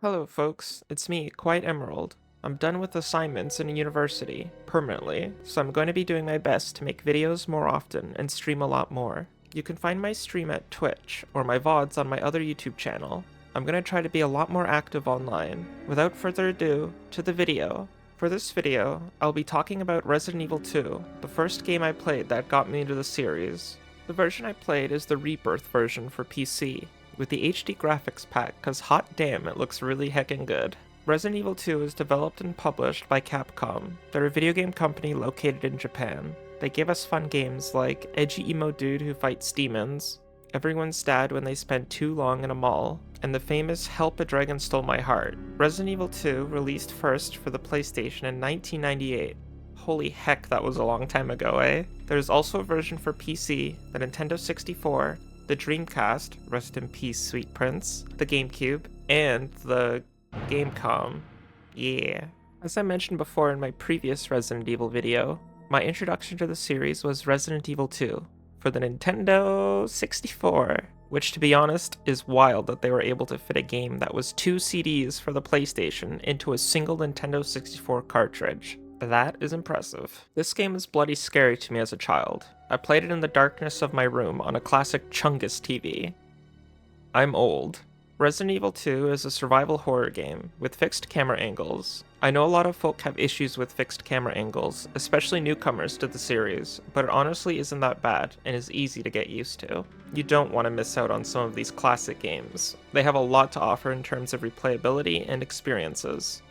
Hello folks, it's me, Quiet Emerald. I'm done with assignments in university, permanently, so I'm going to be doing my best to make videos more often and stream a lot more. You can find my stream at Twitch, or my VODs on my other YouTube channel. I'm going to try to be a lot more active online. Without further ado, to the video. For this video, I'll be talking about Resident Evil 2, the first game I played that got me into the series. The version I played is the Rebirth version for PC, with the HD graphics pack, cause hot damn it looks really heckin' good. Resident Evil 2 is developed and published by Capcom. They're a video game company located in Japan. They give us fun games like Edgy Emo Dude Who Fights Demons, Everyone's Dad When They Spend Too Long in a Mall, and the famous Help a Dragon Stole My Heart. Resident Evil 2 released first for the PlayStation in 1998. Holy heck, that was a long time ago, eh? There's also a version for PC, the Nintendo 64, the Dreamcast, rest in peace, sweet prince, the GameCube, and the Gamecom. Yeah. As I mentioned before in my previous Resident Evil video, my introduction to the series was Resident Evil 2 for the Nintendo 64, which, to be honest, is wild that they were able to fit a game that was 2 CDs for the PlayStation into a single Nintendo 64 cartridge. That is impressive. This game is bloody scary to me as a child. I played it in the darkness of my room on a classic Chungus TV. I'm old. Resident Evil 2 is a survival horror game with fixed camera angles. I know a lot of folk have issues with fixed camera angles, especially newcomers to the series, but it honestly isn't that bad and is easy to get used to. You don't want to miss out on some of these classic games. They have a lot to offer in terms of replayability and experiences.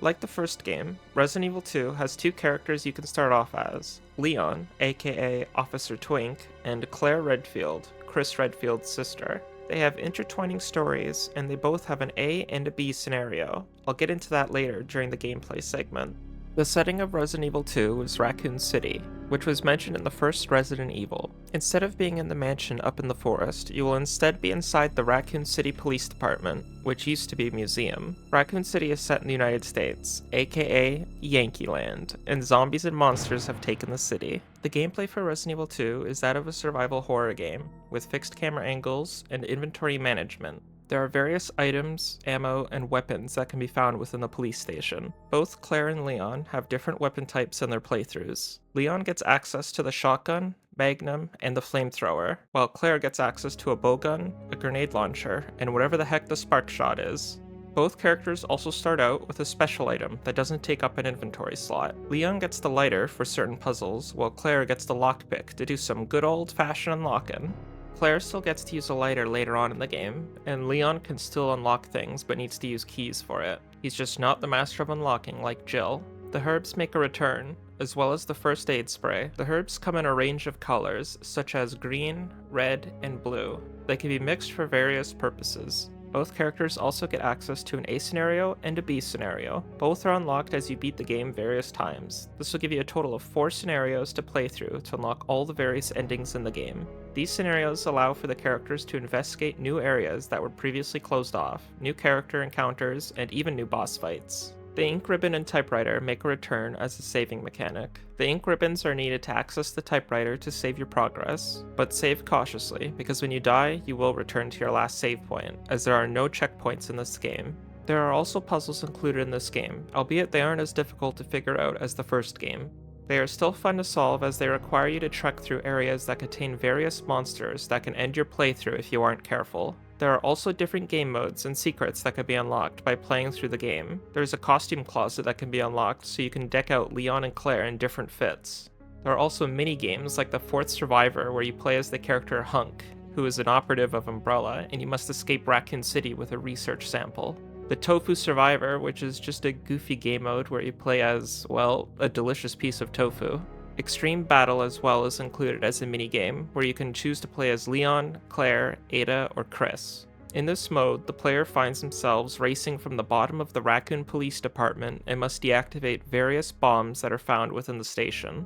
Like the first game, Resident Evil 2 has 2 characters you can start off as, Leon, aka Officer Twink, and Claire Redfield, Chris Redfield's sister. They have intertwining stories, and they both have an A and a B scenario. I'll get into that later during the gameplay segment. The setting of Resident Evil 2 was Raccoon City, which was mentioned in the first Resident Evil. Instead of being in the mansion up in the forest, you will instead be inside the Raccoon City Police Department, which used to be a museum. Raccoon City is set in the United States, aka Yankee Land, and zombies and monsters have taken the city. The gameplay for Resident Evil 2 is that of a survival horror game, with fixed camera angles and inventory management. There are various items, ammo, and weapons that can be found within the police station. Both Claire and Leon have different weapon types in their playthroughs. Leon gets access to the shotgun, magnum, and the flamethrower, while Claire gets access to a bowgun, a grenade launcher, and whatever the heck the spark shot is. Both characters also start out with a special item that doesn't take up an inventory slot. Leon gets the lighter for certain puzzles, while Claire gets the lockpick to do some good old-fashioned unlocking. Claire still gets to use a lighter later on in the game, and Leon can still unlock things but needs to use keys for it. He's just not the master of unlocking like Jill. The herbs make a return, as well as the first aid spray. The herbs come in a range of colors, such as green, red, and blue. They can be mixed for various purposes. Both characters also get access to an A scenario and a B scenario. Both are unlocked as you beat the game various times. This will give you a total of 4 scenarios to play through to unlock all the various endings in the game. These scenarios allow for the characters to investigate new areas that were previously closed off, new character encounters, and even new boss fights. The ink ribbon and typewriter make a return as a saving mechanic. The ink ribbons are needed to access the typewriter to save your progress, but save cautiously, because when you die, you will return to your last save point, as there are no checkpoints in this game. There are also puzzles included in this game, albeit they aren't as difficult to figure out as the first game. They are still fun to solve as they require you to trek through areas that contain various monsters that can end your playthrough if you aren't careful. There are also different game modes and secrets that can be unlocked by playing through the game. There's a costume closet that can be unlocked so you can deck out Leon and Claire in different fits. There are also mini-games like the 4th Survivor where you play as the character Hunk, who is an operative of Umbrella, and you must escape Raccoon City with a research sample. The Tofu Survivor, which is just a goofy game mode where you play as, well, a delicious piece of tofu. Extreme Battle as well is included as a minigame, where you can choose to play as Leon, Claire, Ada, or Chris. In this mode, the player finds themselves racing from the bottom of the Raccoon Police Department and must deactivate various bombs that are found within the station.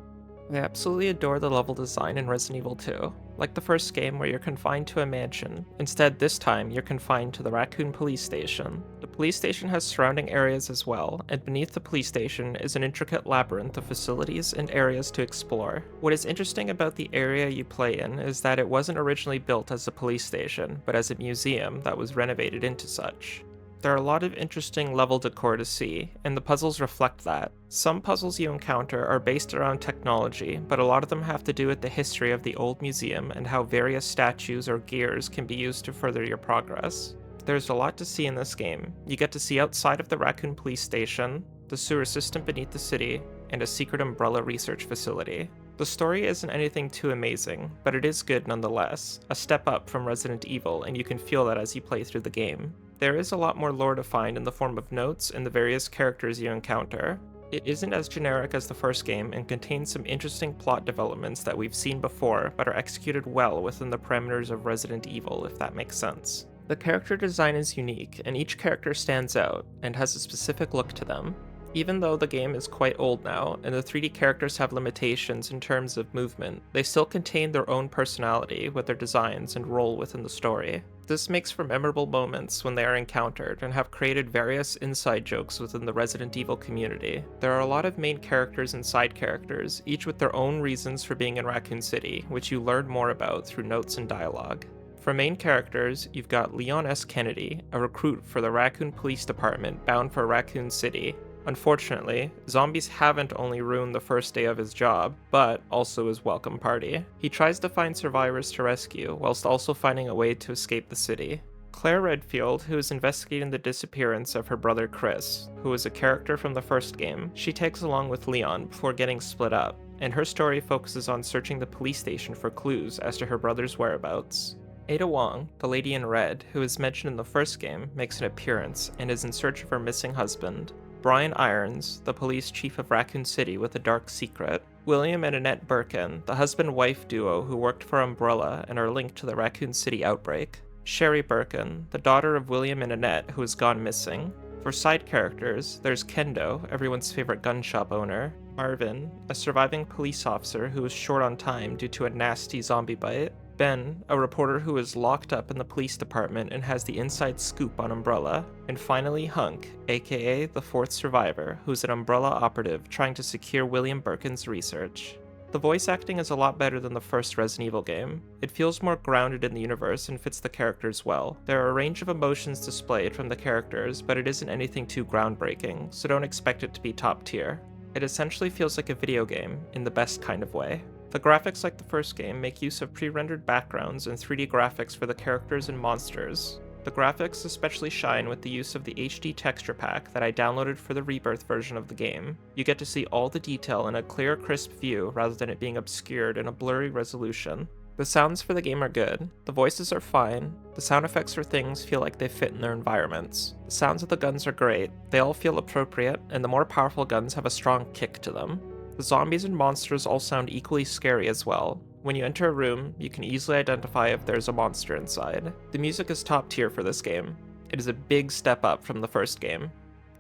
I absolutely adore the level design in Resident Evil 2. Like the first game where you're confined to a mansion, instead this time you're confined to the Raccoon Police Station. The police station has surrounding areas as well, and beneath the police station is an intricate labyrinth of facilities and areas to explore. What is interesting about the area you play in is that it wasn't originally built as a police station, but as a museum that was renovated into such. There are a lot of interesting level decor to see, and the puzzles reflect that. Some puzzles you encounter are based around technology, but a lot of them have to do with the history of the old museum and how various statues or gears can be used to further your progress. There's a lot to see in this game. You get to see outside of the Raccoon Police Station, the sewer system beneath the city, and a secret Umbrella research facility. The story isn't anything too amazing, but it is good nonetheless, a step up from Resident Evil, and you can feel that as you play through the game. There is a lot more lore to find in the form of notes and the various characters you encounter. It isn't as generic as the first game and contains some interesting plot developments that we've seen before but are executed well within the parameters of Resident Evil, if that makes sense. The character design is unique, and each character stands out and has a specific look to them. Even though the game is quite old now, and the 3D characters have limitations in terms of movement, they still contain their own personality with their designs and role within the story. This makes for memorable moments when they are encountered and have created various inside jokes within the Resident Evil community. There are a lot of main characters and side characters, each with their own reasons for being in Raccoon City, which you learn more about through notes and dialogue. For main characters, you've got Leon S. Kennedy, a recruit for the Raccoon Police Department bound for Raccoon City. Unfortunately, zombies haven't only ruined the first day of his job, but also his welcome party. He tries to find survivors to rescue, whilst also finding a way to escape the city. Claire Redfield, who is investigating the disappearance of her brother Chris, who is a character from the first game, she tags along with Leon before getting split up, and her story focuses on searching the police station for clues as to her brother's whereabouts. Ada Wong, the lady in red, who is mentioned in the first game, makes an appearance and is in search of her missing husband. Brian Irons, the police chief of Raccoon City with a dark secret. William and Annette Birkin, the husband-wife duo who worked for Umbrella and are linked to the Raccoon City outbreak. Sherry Birkin, the daughter of William and Annette who has gone missing. For side characters, there's Kendo, everyone's favorite gun shop owner. Marvin, a surviving police officer who is short on time due to a nasty zombie bite. Ben, a reporter who is locked up in the police department and has the inside scoop on Umbrella. And finally Hunk, aka the fourth survivor, who's an Umbrella operative trying to secure William Birkin's research. The voice acting is a lot better than the first Resident Evil game. It feels more grounded in the universe and fits the characters well. There are a range of emotions displayed from the characters, but it isn't anything too groundbreaking, so don't expect it to be top tier. It essentially feels like a video game, in the best kind of way. The graphics, like the first game, make use of pre-rendered backgrounds and 3D graphics for the characters and monsters. The graphics especially shine with the use of the HD texture pack that I downloaded for the Rebirth version of the game. You get to see all the detail in a clear, crisp view rather than it being obscured in a blurry resolution. The sounds for the game are good, the voices are fine, the sound effects for things feel like they fit in their environments. The sounds of the guns are great, they all feel appropriate, and the more powerful guns have a strong kick to them. The zombies and monsters all sound equally scary as well. When you enter a room, you can easily identify if there's a monster inside. The music is top tier for this game. It is a big step up from the first game.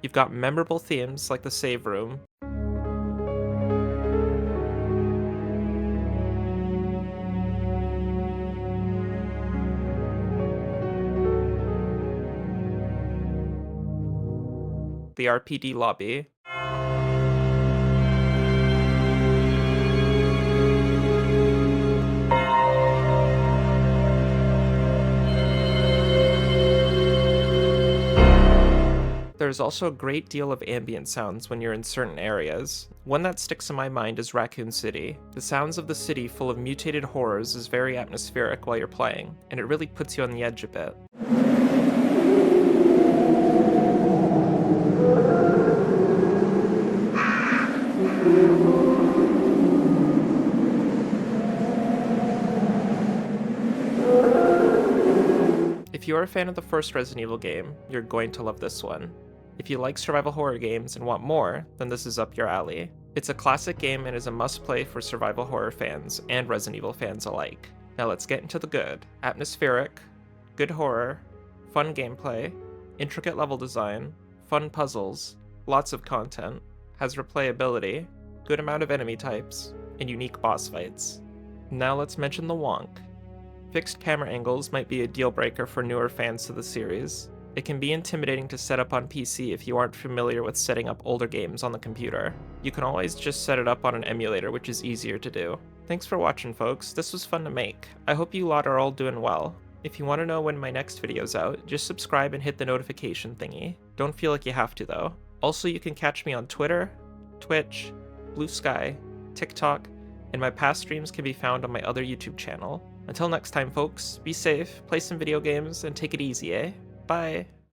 You've got memorable themes like the save room, the RPD lobby, There's also a great deal of ambient sounds when you're in certain areas. One that sticks in my mind is Raccoon City. The sounds of the city full of mutated horrors is very atmospheric while you're playing, and it really puts you on the edge a bit. If you're a fan of the first Resident Evil game, you're going to love this one. If you like survival horror games and want more, then this is up your alley. It's a classic game and is a must-play for survival horror fans and Resident Evil fans alike. Now let's get into the good. Atmospheric, good horror, fun gameplay, intricate level design, fun puzzles, lots of content, has replayability, good amount of enemy types, and unique boss fights. Now let's mention the wonk. Fixed camera angles might be a deal breaker for newer fans to the series. It can be intimidating to set up on PC if you aren't familiar with setting up older games on the computer. You can always just set it up on an emulator, which is easier to do. Thanks for watching, folks. This was fun to make. I hope you lot are all doing well. If you want to know when my next video's out, just subscribe and hit the notification thingy. Don't feel like you have to though. Also, you can catch me on Twitter, Twitch, Blue Sky, TikTok, and my past streams can be found on my other YouTube channel. Until next time folks, be safe, play some video games, and take it easy, eh? Bye!